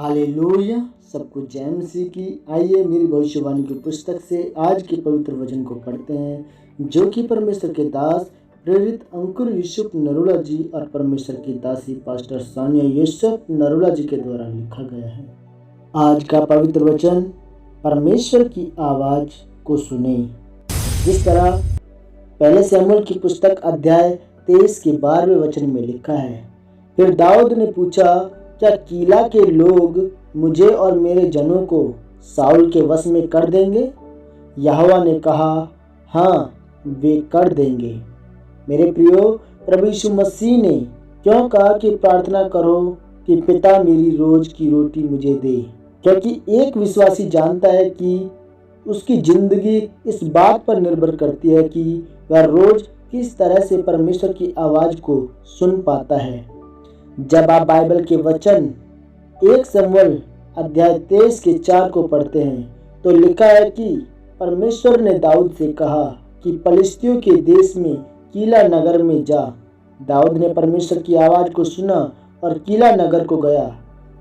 Hallelujah. सबको जय मसीह की। आइए मेरी भविष्यवाणी की पुस्तक से आज के पवित्र वचन को पढ़ते हैं, जो कि परमेश्वर के दास प्रेरित अंकुर यूसुफ नरोला जी और परमेश्वर की दासी पास्टर सानिया यूसुफ नरोला जी के द्वारा लिखा गया है। आज का पवित्र वचन, परमेश्वर की आवाज को सुने। जिस तरह पहले शमूएल की पुस्तक अध्याय 23 के 12वें वचन में लिखा है, फिर दाऊद ने पूछा, क्या कीला के लोग मुझे और मेरे जनों को साउल के वश में कर देंगे? यहोवा ने कहा, हाँ, वे कर देंगे। मेरे प्रियो, प्रभु यीशु मसीह ने क्यों कहा कि प्रार्थना करो कि पिता मेरी रोज की रोटी मुझे दे? क्योंकि एक विश्वासी जानता है कि उसकी जिंदगी इस बात पर निर्भर करती है कि वह रोज किस तरह से परमेश्वर की आवाज को सुन पाता है। जब आप बाइबल के वचन 1 शमूएल अध्याय 23 के 4 को पढ़ते हैं तो लिखा है कि परमेश्वर ने दाऊद से कहा कि फलिश्तियों के देश में कीला नगर में जा। दाऊद ने परमेश्वर की आवाज को सुना और कीला नगर को गया।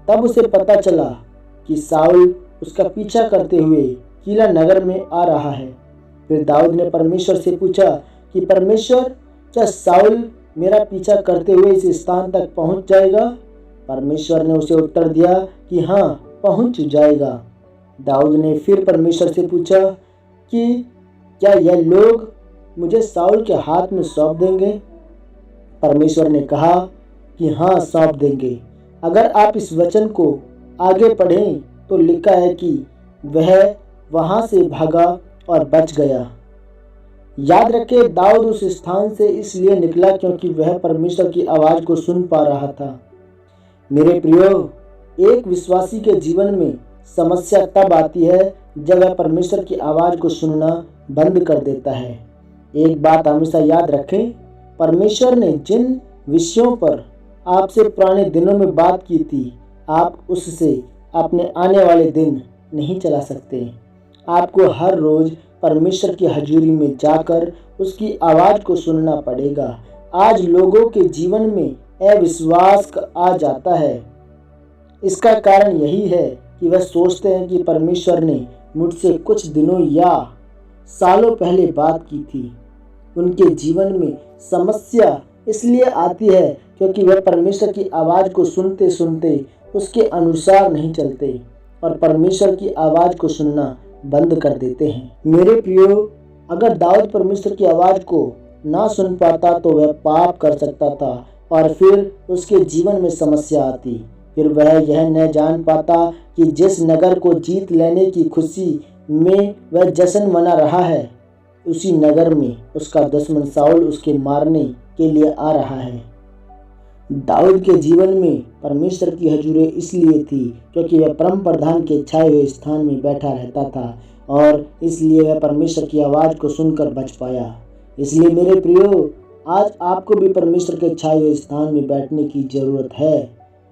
तब उसे पता चला कि साउल उसका पीछा करते हुए कीला नगर में आ रहा है। फिर दाऊद ने परमेश्वर से पूछा कि परमेश्वर, क्या साउल मेरा पीछा करते हुए इस स्थान तक पहुंच जाएगा? परमेश्वर ने उसे उत्तर दिया कि हाँ, पहुंच जाएगा। दाऊद ने फिर परमेश्वर से पूछा कि क्या यह लोग मुझे साउल के हाथ में सौंप देंगे? परमेश्वर ने कहा कि हाँ, सौंप देंगे। अगर आप इस वचन को आगे पढ़ें तो लिखा है कि वह वहां से भागा और बच गया। याद रखें, दाऊद उस स्थान से इसलिए निकला क्योंकि वह परमेश्वर की आवाज को सुन पा रहा था। मेरे प्रियो, एक विश्वासी के जीवन में समस्या तब आती है जब वह परमेश्वर की आवाज को सुनना बंद कर देता है। एक बात हमेशा याद रखें, परमेश्वर ने जिन विषयों पर आपसे पुराने दिनों में बात की थी, आप उससे अपने आने वाले दिन नहीं चला सकते। आपको हर रोज परमेश्वर की हजूरी में जाकर उसकी आवाज को सुनना पड़ेगा। आज लोगों के जीवन में अविश्वास आ जाता है। इसका कारण यही है कि वह सोचते हैं कि परमेश्वर ने मुझसे कुछ दिनों या सालों पहले बात की थी। उनके जीवन में समस्या इसलिए आती है क्योंकि वह परमेश्वर की आवाज को सुनते सुनते उसके अनुसार नहीं चलते और परमेश्वर की आवाज को सुनना बंद कर देते हैं। मेरे प्रियो, अगर दाऊद परमेश्वर की आवाज को ना सुन पाता तो वह पाप कर सकता था और फिर उसके जीवन में समस्या आती। फिर वह यह न जान पाता कि जिस नगर को जीत लेने की खुशी में वह जश्न मना रहा है, उसी नगर में उसका दुश्मन साउल उसके मारने के लिए आ रहा है। दाऊद के जीवन में परमेश्वर की हजूरी इसलिए थी क्योंकि वह परम प्रधान के छाए हुए स्थान में बैठा रहता था और इसलिए वह परमेश्वर की आवाज को सुनकर बच पाया। इसलिए मेरे प्रियो, आज आपको भी परमेश्वर के छाए हुए स्थान में बैठने की जरूरत है।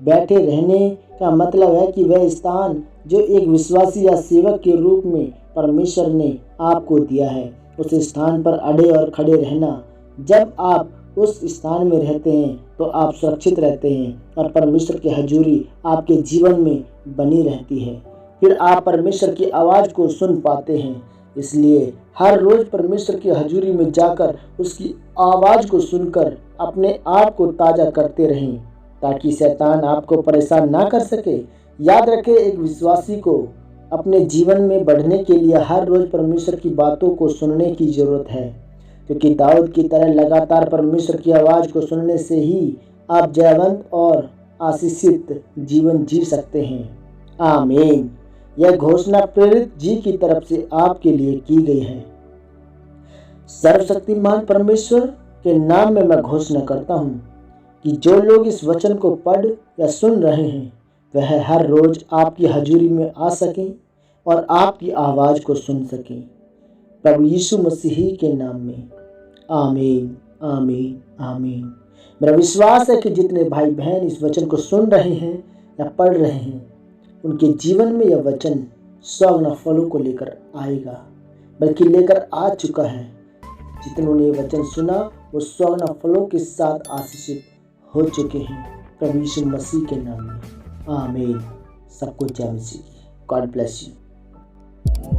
बैठे रहने का मतलब है कि वह स्थान जो एक विश्वासी या सेवक के रूप में परमेश्वर ने आपको दिया है, उस स्थान पर अड़े और खड़े रहना। जब आप उस स्थान में रहते हैं तो आप सुरक्षित रहते हैं और परमेश्वर की हजूरी आपके जीवन में बनी रहती है। फिर आप परमेश्वर की आवाज को सुन पाते हैं। इसलिए हर रोज परमेश्वर की हजूरी में जाकर उसकी आवाज को सुनकर अपने आप को ताजा करते रहें ताकि शैतान आपको परेशान ना कर सके। याद रखें, एक विश्वासी को अपने जीवन में बढ़ने के लिए हर रोज परमेश्वर की बातों को सुनने की जरूरत है, क्योंकि दाऊद की तरह लगातार परमेश्वर की आवाज को सुनने से ही आप जयवंत और आशीषित जीवन जी सकते हैं। आमीन। यह घोषणा प्रेरित जी की तरफ से आपके लिए की गई है। सर्वशक्तिमान परमेश्वर के नाम में मैं घोषणा करता हूँ कि जो लोग इस वचन को पढ़ या सुन रहे हैं, वह हर रोज आपकी हजूरी में आ सकें और आपकी आवाज को सुन सकें। प्रभु यीशु मसीह के नाम में आमीन, आमीन, आमीन। मेरा विश्वास है कि जितने भाई बहन इस वचन को सुन रहे हैं या पढ़ रहे हैं, उनके जीवन में यह वचन 100 फलों को लेकर आएगा, बल्कि लेकर आ चुका है। जितनों ने ये वचन सुना वो 100 फलों के साथ आशीषित हो चुके हैं। प्रभु यीशु मसीह के नाम में आमीन। सबको जय मसीह की। God bless you.